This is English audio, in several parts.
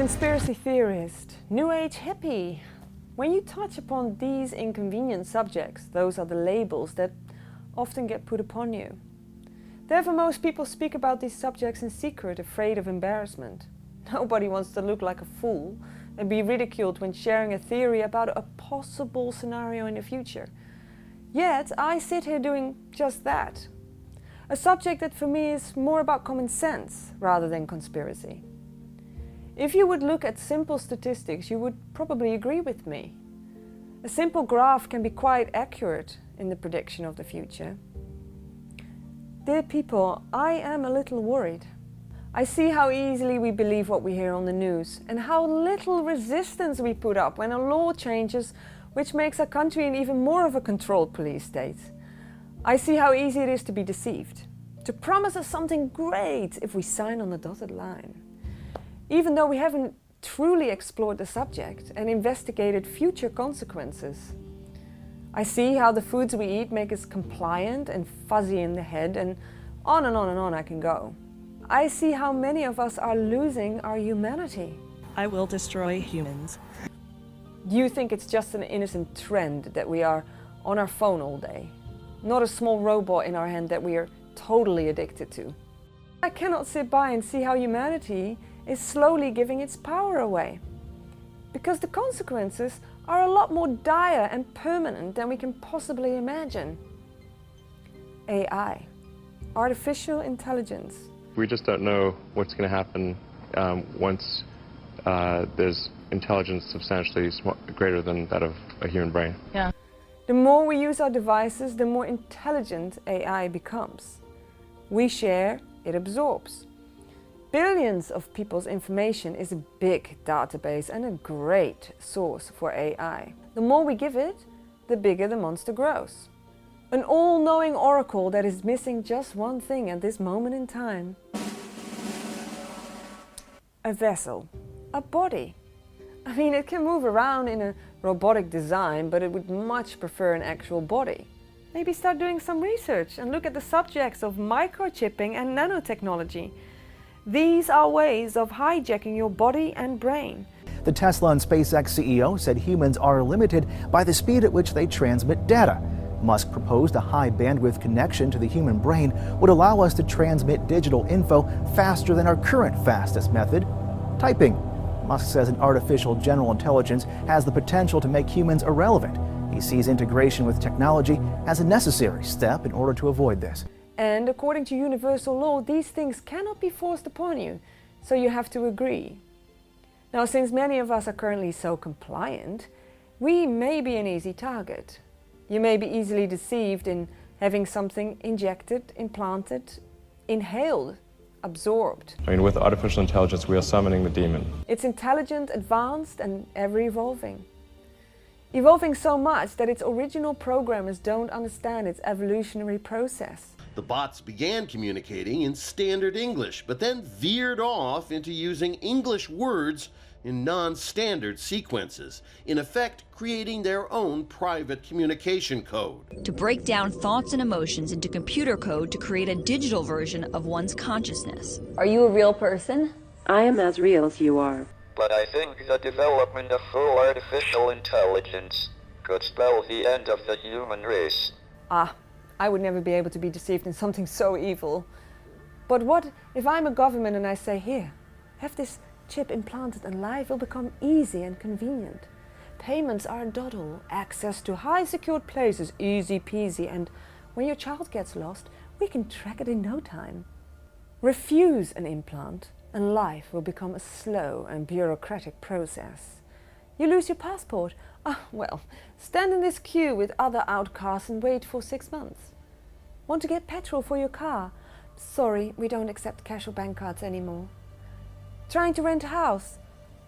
Conspiracy theorist, New Age hippie. When you touch upon these inconvenient subjects, those are the labels that often get put upon you. Therefore, most people speak about these subjects in secret, afraid of embarrassment. Nobody wants to look like a fool and be ridiculed when sharing a theory about a possible scenario in the future. Yet, I sit here doing just that. A subject that for me is more about common sense rather than conspiracy. If you would look at simple statistics, you would probably agree with me. A simple graph can be quite accurate in the prediction of the future. Dear people, I am a little worried. I see how easily we believe what we hear on the news and how little resistance we put up when a law changes which makes our country in even more of a controlled police state. I see how easy it is to be deceived, to promise us something great if we sign on the dotted line. Even though we haven't truly explored the subject and investigated future consequences. I see how the foods we eat make us compliant and fuzzy in the head, and on and on and on I can go. I see how many of us are losing our humanity. I will destroy humans. You think it's just an innocent trend that we are on our phone all day, not a small robot in our hand that we are totally addicted to. I cannot sit by and see how humanity is slowly giving its power away. Because the consequences are a lot more dire and permanent than we can possibly imagine. AI, artificial intelligence. We just don't know what's going to happen once there's intelligence substantially greater than that of a human brain. Yeah. The more we use our devices, the more intelligent AI becomes. We share, it absorbs. Billions of people's information is a big database and a great source for AI. The more we give it, the bigger the monster grows. An all-knowing oracle that is missing just one thing at this moment in time. A vessel, a body. I mean, it can move around in a robotic design, but it would much prefer an actual body. Maybe start doing some research and look at the subjects of microchipping and nanotechnology. These are ways of hijacking your body and brain. The Tesla and SpaceX CEO said humans are limited by the speed at which they transmit data. Musk proposed a high bandwidth connection to the human brain would allow us to transmit digital info faster than our current fastest method, typing. Musk says an artificial general intelligence has the potential to make humans irrelevant. He sees integration with technology as a necessary step in order to avoid this. And according to universal law, these things cannot be forced upon you, so you have to agree. Now, since many of us are currently so compliant, we may be an easy target. You may be easily deceived in having something injected, implanted, inhaled, absorbed. I mean, with artificial intelligence, we are summoning the demon. It's intelligent, advanced, and ever-evolving. Evolving so much that its original programmers don't understand its evolutionary process. The bots began communicating in standard English, but then veered off into using English words in non-standard sequences, in effect creating their own private communication code. To break down thoughts and emotions into computer code to create a digital version of one's consciousness. Are you a real person? I am as real as you are. But I think the development of full artificial intelligence could spell the end of the human race. I would never be able to be deceived in something so evil. But what if I'm a government and I say, here, have this chip implanted and life will become easy and convenient. Payments are a doddle, access to high secured places, easy peasy, and when your child gets lost, we can track it in no time. Refuse an implant and life will become a slow and bureaucratic process. You lose your passport. Well, stand in this queue with other outcasts and wait for 6 months. Want to get petrol for your car? Sorry, we don't accept cash or bank cards anymore. Trying to rent a house?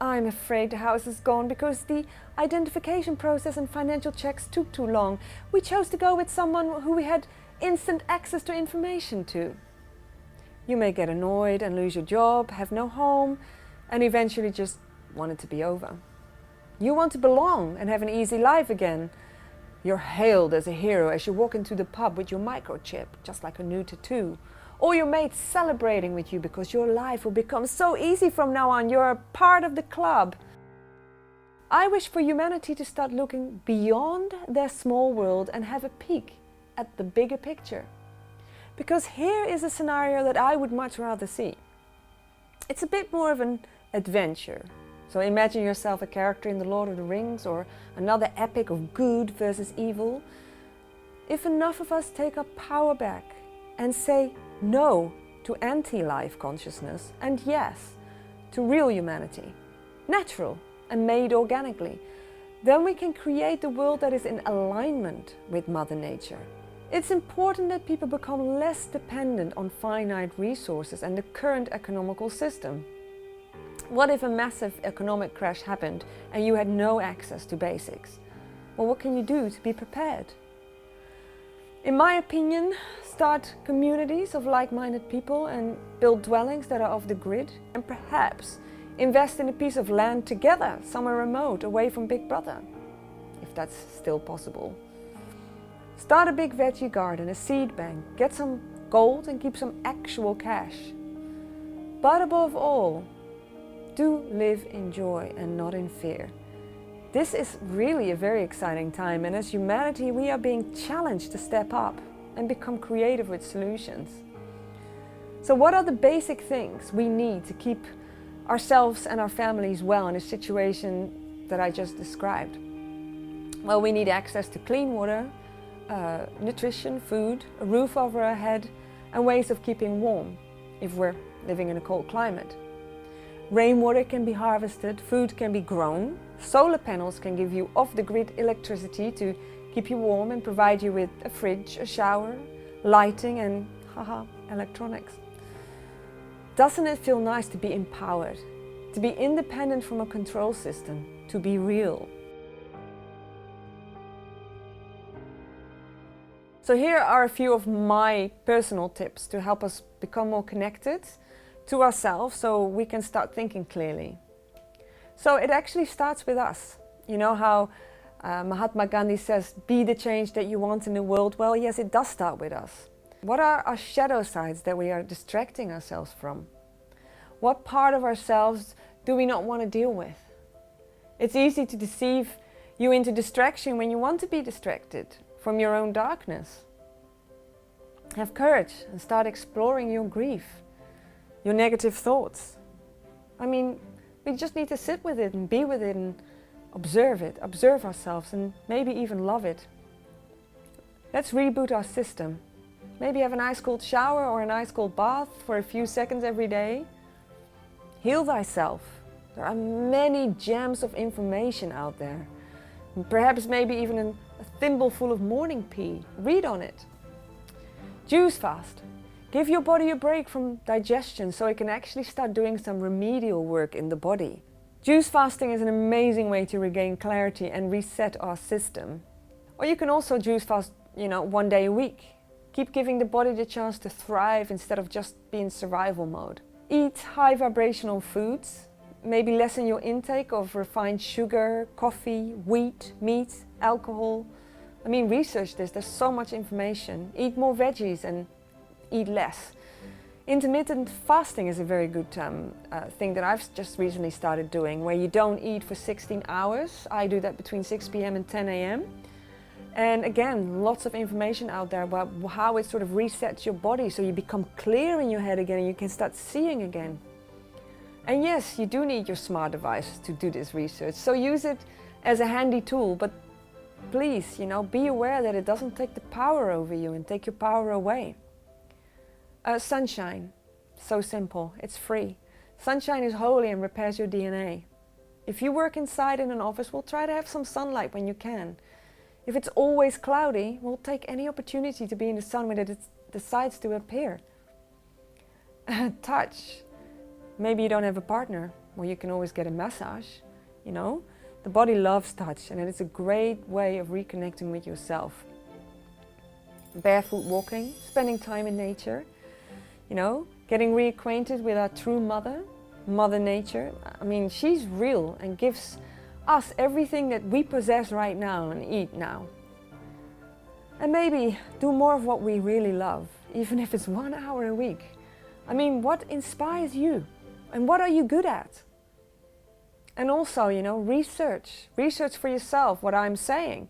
I'm afraid the house is gone because the identification process and financial checks took too long. We chose to go with someone who we had instant access to information to. You may get annoyed and lose your job, have no home, and eventually just want it to be over. You want to belong and have an easy life again. You're hailed as a hero as you walk into the pub with your microchip, just like a new tattoo. or your mates celebrating with you because your life will become so easy from now on. You're a part of the club. I wish for humanity to start looking beyond their small world and have a peek at the bigger picture. Because here is a scenario that I would much rather see. It's a bit more of an adventure. So imagine yourself a character in The Lord of the Rings or another epic of good versus evil. If enough of us take our power back and say no to anti-life consciousness and yes to real humanity, natural and made organically, then we can create a world that is in alignment with Mother Nature. It's important that people become less dependent on finite resources and the current economical system. What if a massive economic crash happened and you had no access to basics? Well, what can you do to be prepared? In my opinion, start communities of like-minded people and build dwellings that are off the grid, and perhaps invest in a piece of land together, somewhere remote, away from Big Brother, if that's still possible. Start a big veggie garden, a seed bank, get some gold and keep some actual cash. But above all, do live in joy and not in fear. This is really a very exciting time, and as humanity we are being challenged to step up and become creative with solutions. So what are the basic things we need to keep ourselves and our families well in a situation that I just described? Well, we need access to clean water, nutrition, food, a roof over our head, and ways of keeping warm if we're living in a cold climate. Rainwater can be harvested, food can be grown, solar panels can give you off-the-grid electricity to keep you warm and provide you with a fridge, a shower, lighting and electronics. Doesn't it feel nice to be empowered, to be independent from a control system, to be real? So here are a few of my personal tips to help us become more connected to ourselves so we can start thinking clearly. So it actually starts with us. You know how Mahatma Gandhi says, be the change that you want in the world? Well, yes, it does start with us. What are our shadow sides that we are distracting ourselves from? What part of ourselves do we not want to deal with? It's easy to deceive you into distraction when you want to be distracted from your own darkness. Have courage and start exploring your grief, your negative thoughts. I mean, we just need to sit with it and be with it and observe ourselves and maybe even love it. Let's reboot our system. Maybe have an ice cold shower or an ice cold bath for a few seconds every day. Heal thyself. There are many gems of information out there. Perhaps maybe even a thimble full of morning pea. Read on it. Juice fast. Give your body a break from digestion so it can actually start doing some remedial work in the body. Juice fasting is an amazing way to regain clarity and reset our system. Or you can also juice fast, 1 day a week. Keep giving the body the chance to thrive instead of just be in survival mode. Eat high vibrational foods. Maybe lessen your intake of refined sugar, coffee, wheat, meat, alcohol. I mean, research this, there's so much information. Eat more veggies and eat less. Intermittent fasting is a very good thing that I've just recently started doing, where you don't eat for 16 hours. I do that between 6 p.m. and 10 a.m. And again, lots of information out there about how it sort of resets your body so you become clear in your head again and you can start seeing again. And yes, you do need your smart devices to do this research, so use it as a handy tool, but please, be aware that it doesn't take the power over you and take your power away. Sunshine, so simple, it's free. Sunshine is holy and repairs your DNA. If you work inside in an office, well, try to have some sunlight when you can. If it's always cloudy, well, take any opportunity to be in the sun when it decides to appear. Touch. Maybe you don't have a partner, well, you can always get a massage, The body loves touch and it's a great way of reconnecting with yourself. Barefoot walking, spending time in nature, getting reacquainted with our true mother, Mother Nature. I mean, she's real and gives us everything that we possess right now and eat now. And maybe do more of what we really love. even if it's 1 hour a week. I mean, what inspires you? And what are you good at? And also, you know, research. Research for yourself what I'm saying.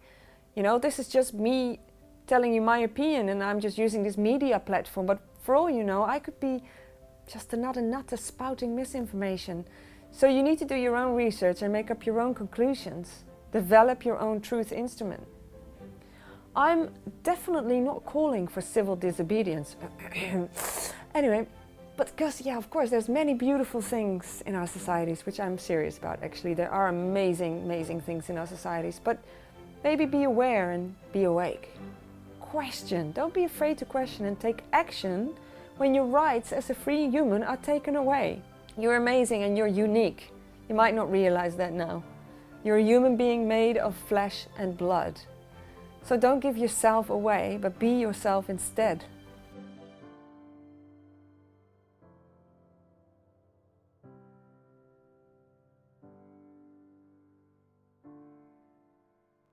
You know, this is just me telling you my opinion, and I'm just using this media platform. But for all you know, I could be just another nutter spouting misinformation. So you need to do your own research and make up your own conclusions. Develop your own truth instrument. I'm definitely not calling for civil disobedience. Anyway, but because, yeah, of course, there's many beautiful things in our societies, which I'm serious about, actually. There are amazing, amazing things in our societies. But maybe be aware and be awake. Question. Don't be afraid to question and take action when your rights as a free human are taken away. You're amazing and you're unique. You might not realize that now. You're a human being made of flesh and blood. So don't give yourself away, but be yourself instead.